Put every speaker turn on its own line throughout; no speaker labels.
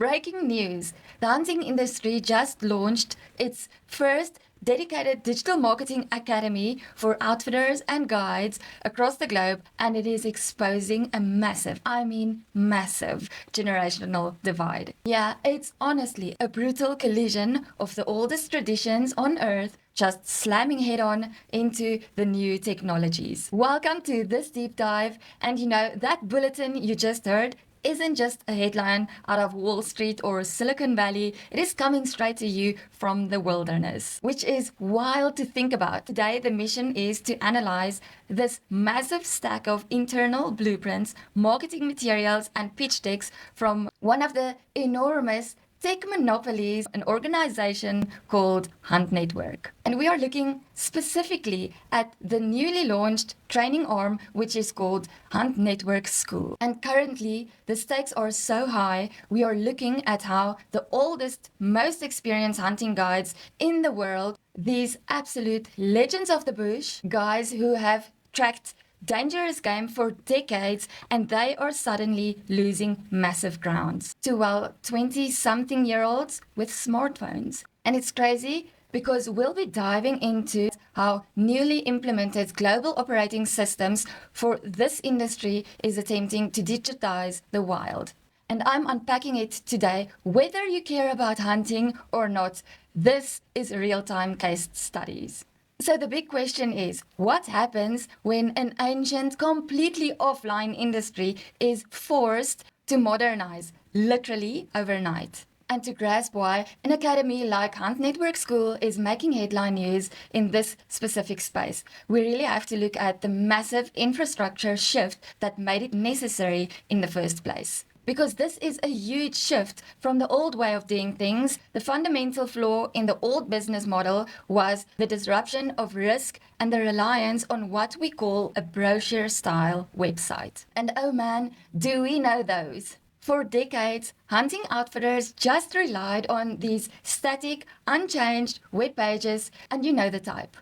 Breaking news. The hunting industry just launched its first dedicated digital marketing academy for outfitters and guides across the globe, and it is exposing a massive, massive generational divide. Yeah, it's honestly a brutal collision of the oldest traditions on earth just slamming head on into the new technologies. Welcome to this deep dive, and that bulletin you just heard isn't just a headline out of Wall Street or Silicon Valley. It is coming straight to you from the wilderness, which is wild to think about. Today, the mission is to analyze this massive stack of internal blueprints, marketing materials, and pitch decks from one of the enormous tech monopolies, an organization called HuntNetwork. And we are looking specifically at the newly launched training arm, which is called HuntNetwork-skool. And currently, the stakes are so high, we are looking at how the oldest, most experienced hunting guides in the world, these absolute legends of the bush, guys who have tracked dangerous game for decades, and they are suddenly losing massive grounds to 20-something-year-olds with smartphones. And it's crazy because we'll be diving into how newly implemented global operating systems for this industry is attempting to digitize the wild. And I'm unpacking it today. Whether you care about hunting or not, this is real-time case studies. So the big question is, what happens when an ancient, completely offline industry is forced to modernize, literally overnight? And to grasp why an academy like HuntNetwork-skool is making headline news in this specific space, we really have to look at the massive infrastructure shift that made it necessary in the first place. Because this is a huge shift from the old way of doing things. The fundamental flaw in the old business model was the disruption of risk and the reliance on what we call a brochure-style website. And oh man, do we know those? For decades, hunting outfitters just relied on these static, unchanged web pages, and you know the type.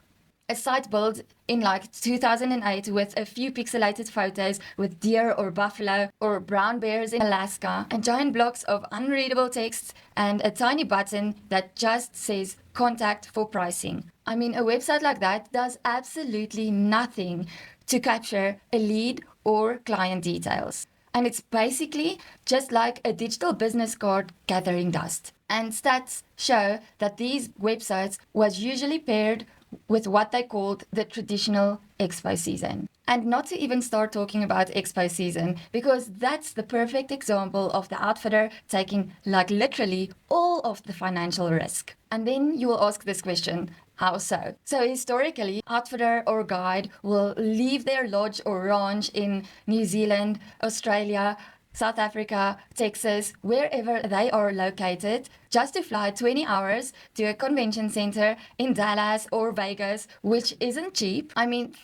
A site built in 2008 with a few pixelated photos with deer or buffalo or brown bears in Alaska, and giant blocks of unreadable text and a tiny button that just says contact for pricing. A website like that does absolutely nothing to capture a lead or client details. And it's basically just like a digital business card gathering dust. And stats show that these websites was usually paired with what they called the traditional expo season. And not to even start talking about expo season, because that's the perfect example of the outfitter taking literally all of the financial risk. And then you will ask this question, how so? So historically, outfitter or guide will leave their lodge or ranch in New Zealand, Australia, South Africa, Texas, wherever they are located, just to fly 20 hours to a convention center in Dallas or Vegas, which isn't cheap.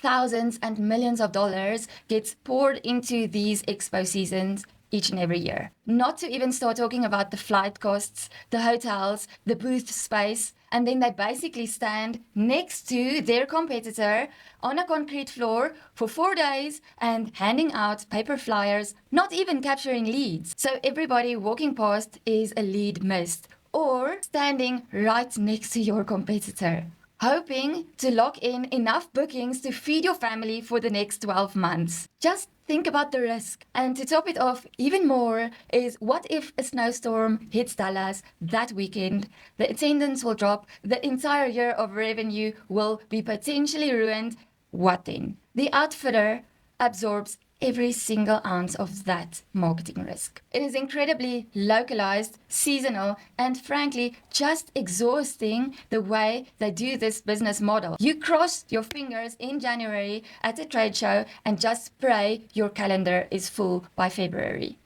Thousands and millions of dollars gets poured into these expo seasons each and every year. Not to even start talking about the flight costs, the hotels, the booth space, and then they basically stand next to their competitor on a concrete floor for 4 days and handing out paper flyers, not even capturing leads. So everybody walking past is a lead missed, or standing right next to your competitor, hoping to lock in enough bookings to feed your family for the next 12 months. Just think about the risk. And to top it off even more is, what if a snowstorm hits Dallas that weekend? The attendance will drop, the entire year of revenue will be potentially ruined. What then? The outfitter absorbs every single ounce of that marketing risk. It is incredibly localized, seasonal, and frankly, just exhausting the way they do this business model. You cross your fingers in January at a trade show and just pray your calendar is full by February.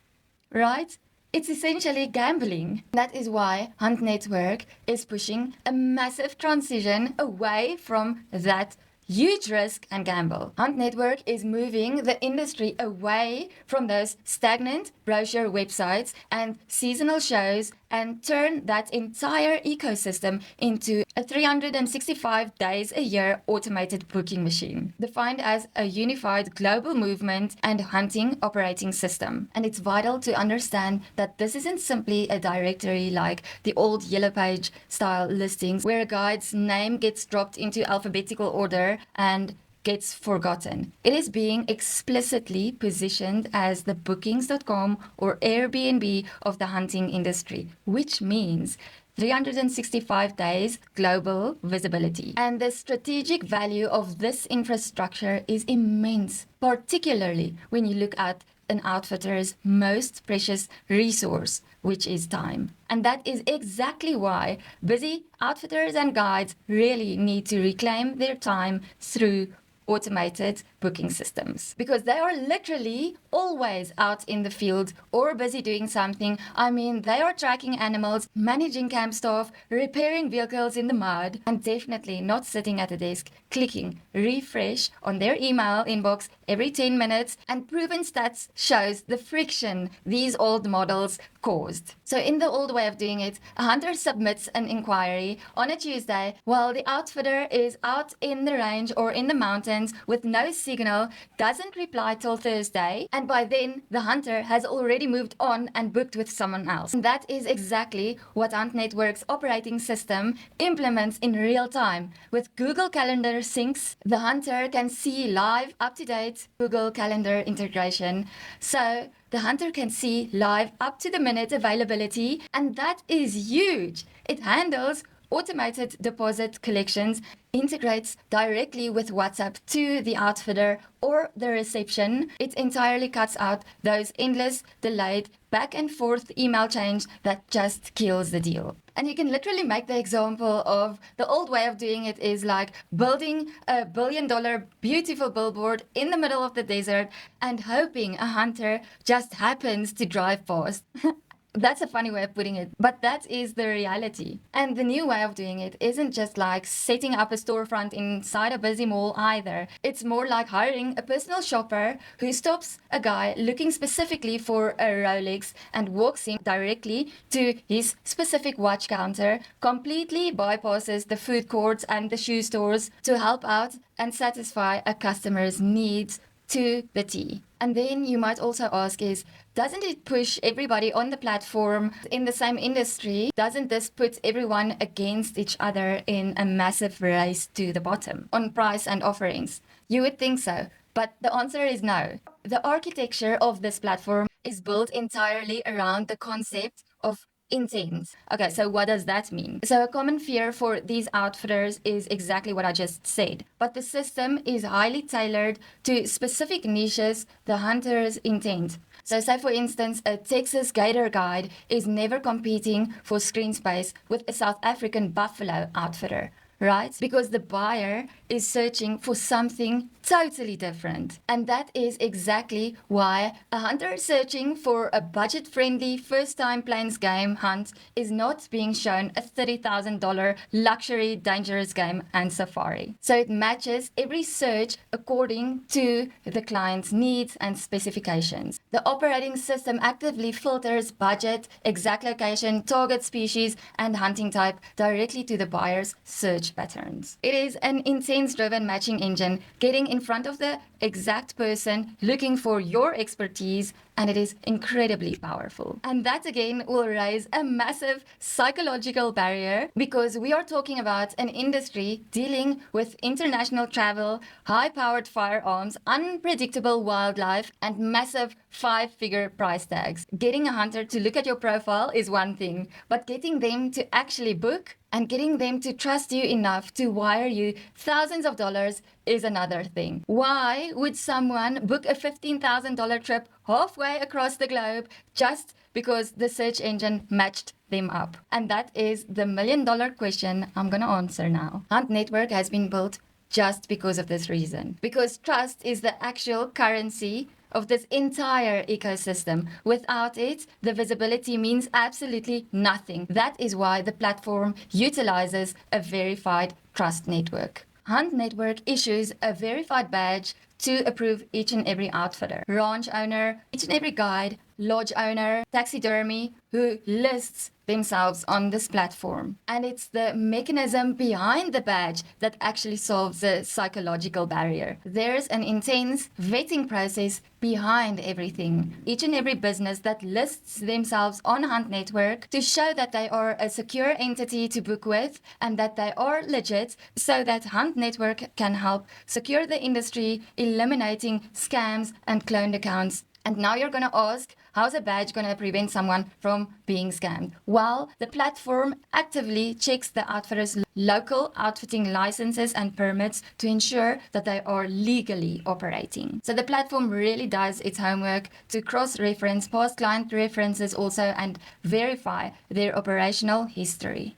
Right? It's essentially gambling. That is why HuntNetwork is pushing a massive transition away from that huge risk and gamble. HuntNetwork is moving the industry away from those stagnant brochure websites and seasonal shows and turn that entire ecosystem into a 365 days a year automated booking machine, defined as a unified global movement and hunting operating system. And it's vital to understand that this isn't simply a directory like the old Yellow Page style listings where a guide's name gets dropped into alphabetical order and gets forgotten. It is being explicitly positioned as the bookings.com or Airbnb of the hunting industry, which means 365 days global visibility. And the strategic value of this infrastructure is immense, particularly when you look at an outfitter's most precious resource, which is time. And that is exactly why busy outfitters and guides really need to reclaim their time through automated booking systems, because they are literally always out in the field or busy doing something. I mean, they are tracking animals, managing camp staff, repairing vehicles in the mud, and definitely not sitting at a desk clicking refresh on their email inbox every 10 minutes. And proven stats shows the friction these old models caused. So in the old way of doing it, a hunter submits an inquiry on a Tuesday while the outfitter is out in the range or in the mountains with no signal, doesn't reply till Thursday, and by then the hunter has already moved on and booked with someone else. And that is exactly what HuntNetwork's operating system implements in real time. With Google Calendar syncs, the hunter can see live, up-to-date Google Calendar integration. So the hunter can see live up-to-the-minute availability, and that is huge. It handles automated deposit collections, integrates directly with WhatsApp to the outfitter or the reception. It entirely cuts out those endless, delayed, back and forth email chains that just kills the deal. And you can literally make the example of the old way of doing it is like building a $1 billion beautiful billboard in the middle of the desert and hoping a hunter just happens to drive past. That's a funny way of putting it, but that is the reality. And the new way of doing it isn't just like setting up a storefront inside a busy mall either. It's more like hiring a personal shopper who stops a guy looking specifically for a Rolex and walks him directly to his specific watch counter, completely bypasses the food courts and the shoe stores to help out and satisfy a customer's needs to the T. And then you might also ask is, doesn't it push everybody on the platform in the same industry? Doesn't this put everyone against each other in a massive race to the bottom on price and offerings? You would think so, but the answer is no. The architecture of this platform is built entirely around the concept of intent. Okay, so what does that mean? So a common fear for these outfitters is exactly what I just said, but the system is highly tailored to specific niches, the hunter's intent. So say for instance, a Texas gator guide is never competing for screen space with a South African buffalo outfitter, right? Because the buyer is searching for something totally different. And that is exactly why a hunter searching for a budget-friendly first-time plains game hunt is not being shown a $30,000 luxury dangerous game and safari. So it matches every search according to the client's needs and specifications. The operating system actively filters budget, exact location, target species, and hunting type directly to the buyer's search patterns. It is an intent-driven matching engine getting in front of the exact person looking for your expertise, and it is incredibly powerful. And that again will raise a massive psychological barrier because we are talking about an industry dealing with international travel, high-powered firearms, unpredictable wildlife, and massive 5-figure price tags. Getting a hunter to look at your profile is one thing, but getting them to actually book and getting them to trust you enough to wire you thousands of dollars is another thing. Why would someone book a $15,000 trip halfway across the globe just because the search engine matched them up? And that is the $1 million question I'm gonna answer now. Hunt Network has been built just because of this reason. Because trust is the actual currency of this entire ecosystem. Without it, the visibility means absolutely nothing. That is why the platform utilizes a verified trust network. Hunt Network issues a verified badge to approve each and every outfitter, ranch owner, each and every guide, lodge owner, taxidermy, who lists themselves on this platform. And it's the mechanism behind the badge that actually solves the psychological barrier. There's an intense vetting process behind everything. Each and every business that lists themselves on Hunt Network to show that they are a secure entity to book with and that they are legit, so that Hunt Network can help secure the industry, eliminating scams and cloned accounts. And now you're going to ask, how's a badge going to prevent someone from being scammed? Well, the platform actively checks the outfitter's local outfitting licenses and permits to ensure that they are legally operating. So the platform really does its homework to cross-reference past client references also and verify their operational history.